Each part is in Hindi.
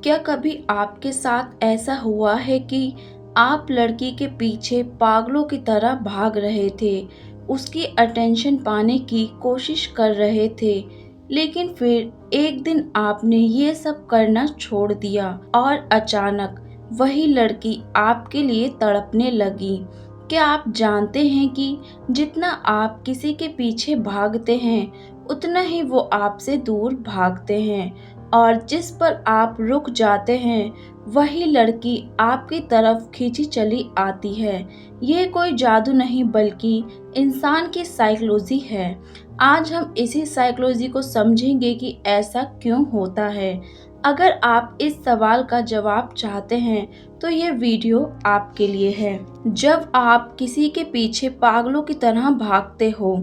क्या कभी आपके साथ ऐसा हुआ है कि आप लड़की के पीछे पागलों की तरह भाग रहे थे, उसकी अटेंशन पाने की कोशिश कर रहे थे, लेकिन फिर एक दिन आपने ये सब करना छोड़ दिया और अचानक वही लड़की आपके लिए तड़पने लगी? क्या आप जानते हैं कि जितना आप किसी के पीछे भागते हैं, उतना ही वो आपसे दूर भागते हैं? और जिस पर आप रुक जाते हैं, वही लड़की आपकी तरफ खींची चली आती है। ये कोई जादू नहीं बल्कि इंसान की साइकोलॉजी है। आज हम इसी साइकोलॉजी को समझेंगे कि ऐसा क्यों होता है। अगर आप इस सवाल का जवाब चाहते हैं तो ये वीडियो आपके लिए है। जब आप किसी के पीछे पागलों की तरह भागते हो,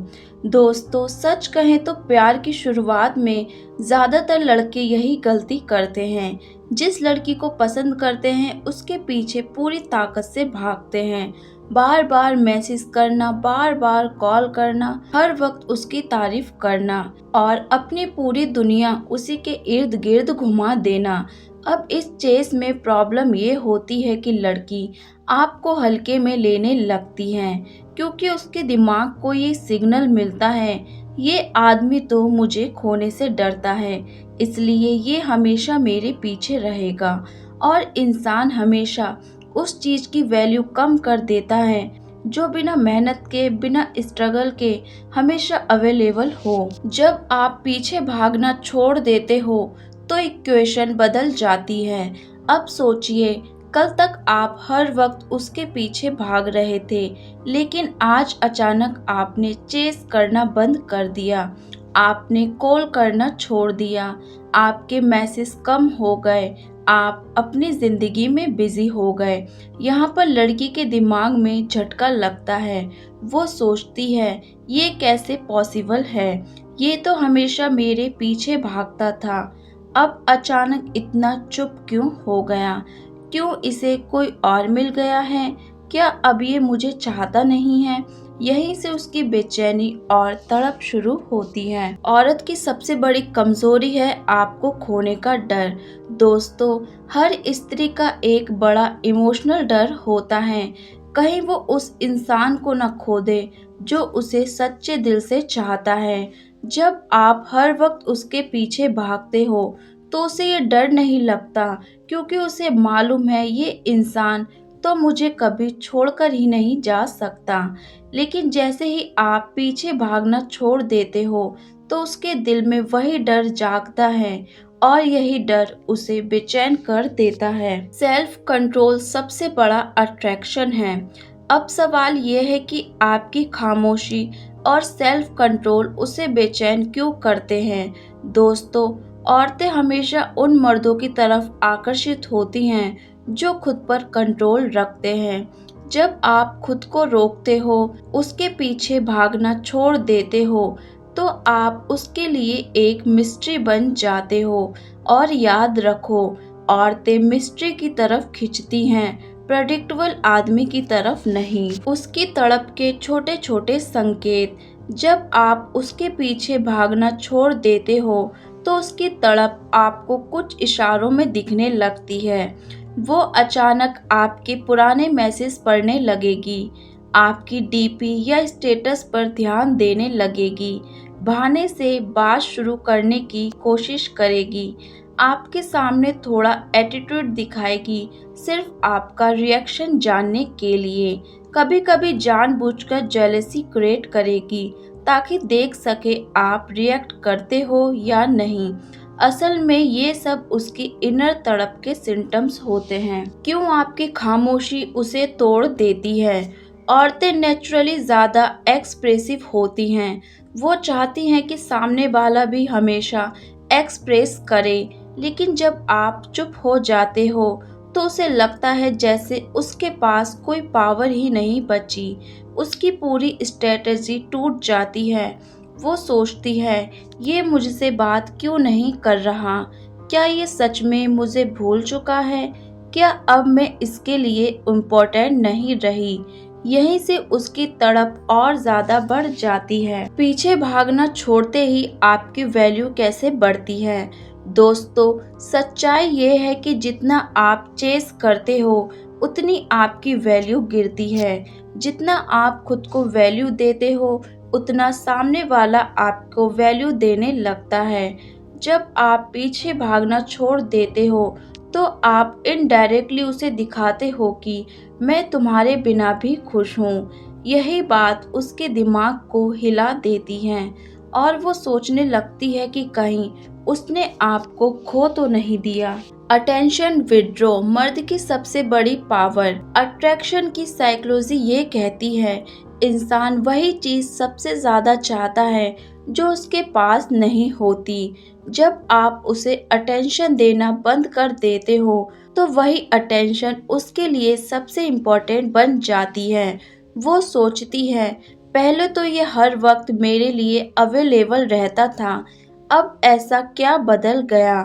दोस्तों सच कहें तो प्यार की शुरुआत में ज़्यादातर लड़के यही गलती करते हैं। जिस लड़की को पसंद करते हैं उसके पीछे पूरी ताकत से भागते हैं, बार बार मैसेज करना, बार बार कॉल करना, हर वक्त उसकी तारीफ करना और अपनी पूरी दुनिया उसी के इर्द गिर्द घुमा देना। अब इस चेस में प्रॉब्लम ये होती है कि लड़की आपको हल्के में लेने लगती है, क्योंकि उसके दिमाग को ये सिग्नल मिलता है, ये आदमी तो मुझे खोने से डरता है, इसलिए ये हमेशा मेरे पीछे रहेगा। और इंसान हमेशा उस चीज़ की वैल्यू कम कर देता है जो बिना मेहनत के, बिना स्ट्रगल के हमेशा अवेलेबल हो। जब आप पीछे भागना छोड़ देते हो तो इक्वेशन बदल जाती है। अब सोचिए, कल तक आप हर वक्त उसके पीछे भाग रहे थे, लेकिन आज अचानक आपने चेस करना बंद कर दिया, आपने कॉल करना छोड़ दिया, आपके मैसेज कम हो गए, आप अपनी ज़िंदगी में बिजी हो गए। यहाँ पर लड़की के दिमाग में झटका लगता है। वो सोचती है, ये कैसे पॉसिबल है, ये तो हमेशा मेरे पीछे भागता था, अब अचानक इतना चुप क्यों हो गया? क्यों इसे कोई और मिल गया है? क्या अब ये मुझे चाहता नहीं है? यहीं से उसकी बेचैनी और तड़प शुरू होती है। औरत की सबसे बड़ी कमजोरी है आपको खोने का डर। दोस्तों, हर स्त्री का एक बड़ा इमोशनल डर होता है, कहीं वो उस इंसान को न खो दे जो उसे सच्चे दिल से चाहता है। जब आप हर वक्त उसके पीछे भागते हो तो उसे ये डर नहीं लगता, क्योंकि उसे मालूम है ये इंसान तो मुझे कभी छोड़कर ही नहीं जा सकता। लेकिन जैसे ही आप पीछे भागना छोड़ देते हो तो उसके दिल में वही डर जागता है और यही डर उसे बेचैन कर देता है। सेल्फ कंट्रोल सबसे बड़ा अट्रैक्शन है। अब सवाल ये है कि आपकी खामोशी और सेल्फ कंट्रोल उसे बेचैन क्यों करते हैं? दोस्तों, औरतें हमेशा उन मर्दों की तरफ आकर्षित होती हैं जो खुद पर कंट्रोल रखते हैं। जब आप खुद को रोकते हो, उसके पीछे भागना छोड़ देते हो, तो आप उसके लिए एक मिस्ट्री बन जाते हो। और याद रखो, औरतें मिस्ट्री की तरफ खिंचती हैं, प्रेडिक्टेबल आदमी की तरफ नहीं। उसकी तड़प के छोटे छोटे संकेत, जब आप उसके पीछे भागना छोड़ देते हो तो उसकी तड़प आपको कुछ इशारों में दिखने लगती है। वो अचानक आपके पुराने मैसेज पढ़ने लगेगी, आपकी डीपी या स्टेटस पर ध्यान देने लगेगी, बहाने से बात शुरू करने की कोशिश करेगी, आपके सामने थोड़ा एटीट्यूड दिखाएगी, सिर्फ आपका रिएक्शन जानने के लिए। कभी कभी जानबूझकर जेलसी क्रिएट करेगी ताकि देख सके आप रिएक्ट करते हो या नहीं। असल में ये सब उसकी इनर तड़प के सिम्टम्स होते हैं। क्यों आपकी खामोशी उसे तोड़ देती है? औरतें नेचुरली ज़्यादा एक्सप्रेसिव होती हैं। वो चाहती हैं कि सामने वाला भी हमेशा एक्सप्रेस करे, लेकिन जब आप चुप हो जाते हो तो उसे लगता है जैसे उसके पास कोई पावर ही नहीं बची। उसकी पूरी स्ट्रेटजी टूट जाती है। वो सोचती है, ये मुझसे बात क्यों नहीं कर रहा? क्या ये सच में मुझे भूल चुका है? क्या अब मैं इसके लिए इम्पोर्टेंट नहीं रही? यहीं से उसकी तड़प और ज्यादा बढ़ जाती है। पीछे भागना छोड़ते ही आपकी वैल्यू कैसे बढ़ती है? दोस्तों, सच्चाई ये है कि जितना आप चेस करते हो उतनी आपकी वैल्यू गिरती है। जितना आप खुद को वैल्यू देते हो उतना सामने वाला आपको वैल्यू देने लगता है। जब आप पीछे भागना छोड़ देते हो तो आप इनडायरेक्टली उसे दिखाते हो कि मैं तुम्हारे बिना भी खुश हूँ। यही बात उसके दिमाग को हिला देती है और वो सोचने लगती है कि कहीं उसने आपको खो तो नहीं दिया। अटेंशन विड्रॉ मर्द की सबसे बड़ी पावर। अट्रैक्शन की साइकोलॉजी ये कहती है इंसान वही चीज सबसे ज्यादा चाहता है जो उसके पास नहीं होती। जब आप उसे अटेंशन देना बंद कर देते हो तो वही अटेंशन उसके लिए सबसे इम्पोर्टेंट बन जाती है। वो सोचती है पहले तो ये हर वक्त मेरे लिए अवेलेबल रहता था, अब ऐसा क्या बदल गया?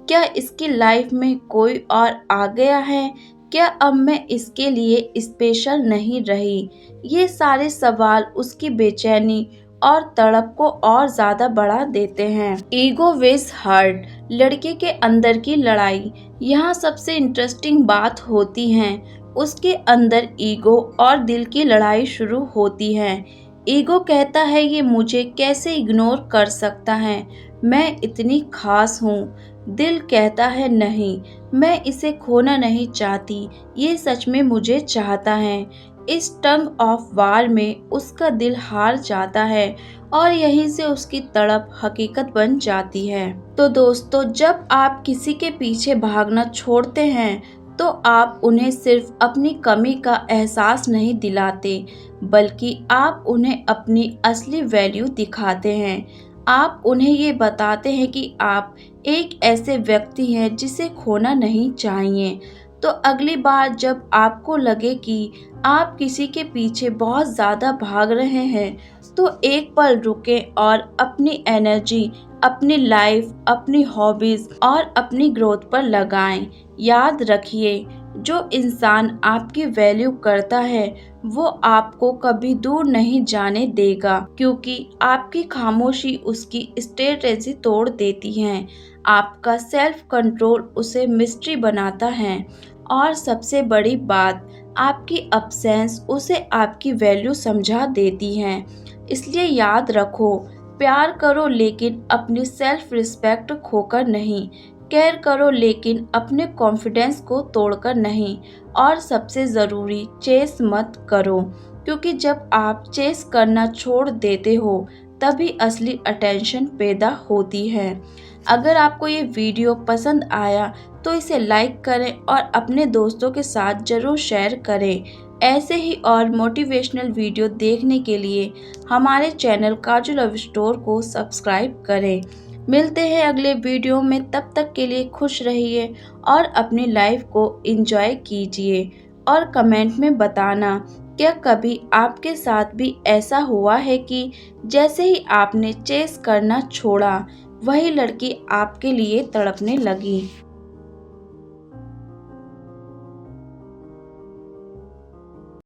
क्या इसकी लाइफ में कोई और आ गया है? क्या अब मैं इसके लिए स्पेशल नहीं रही? ये सारे सवाल उसकी बेचैनी और तड़प को और ज्यादा बढ़ा देते हैं। ईगो विस हर्ट, लड़के के अंदर की लड़ाई। यहाँ सबसे इंटरेस्टिंग बात होती है उसके अंदर ईगो और दिल की लड़ाई शुरू होती है। ईगो कहता है ये मुझे कैसे इग्नोर कर सकता है, मैं इतनी खास हूँ। दिल कहता है नहीं, मैं इसे खोना नहीं चाहती, ये सच में मुझे चाहता है। इस टंग ऑफ वार में उसका दिल हार जाता है और यहीं से उसकी तड़प हकीकत बन जाती है। तो दोस्तों, जब आप किसी के पीछे भागना छोड़ते हैं तो आप उन्हें सिर्फ अपनी कमी का एहसास नहीं दिलाते, बल्कि आप उन्हें अपनी असली वैल्यू दिखाते हैं। आप उन्हें ये बताते हैं कि आप एक ऐसे व्यक्ति हैं जिसे खोना नहीं चाहिए। तो अगली बार जब आपको लगे कि आप किसी के पीछे बहुत ज़्यादा भाग रहे हैं तो एक पल रुकें और अपनी एनर्जी, अपनी लाइफ, अपनी हॉबीज़ और अपनी ग्रोथ पर लगाएं। याद रखिए, जो इंसान आपकी वैल्यू करता है वो आपको कभी दूर नहीं जाने देगा, क्योंकि आपकी खामोशी उसकी स्ट्रेटेजी तोड़ देती है। आपका सेल्फ कंट्रोल उसे मिस्ट्री बनाता है और सबसे बड़ी बात, आपकी अब्सेंस उसे आपकी वैल्यू समझा देती है। इसलिए याद रखो, प्यार करो लेकिन अपनी सेल्फ रिस्पेक्ट खोकर नहीं। केयर करो लेकिन अपने कॉन्फिडेंस को तोड़कर नहीं। और सबसे ज़रूरी, चेस मत करो, क्योंकि जब आप चेस करना छोड़ देते हो तभी असली अटेंशन पैदा होती है। अगर आपको ये वीडियो पसंद आया तो इसे लाइक करें और अपने दोस्तों के साथ ज़रूर शेयर करें। ऐसे ही और मोटिवेशनल वीडियो देखने के लिए हमारे चैनल काजू लव स्टोर को सब्सक्राइब करें। मिलते हैं अगले वीडियो में, तब तक के लिए खुश रहिए और अपनी लाइफ को एंजॉय कीजिए। और कमेंट में बताना क्या कभी आपके साथ भी ऐसा हुआ है कि जैसे ही आपने चेस करना छोड़ा वही लड़की आपके लिए तड़पने लगी।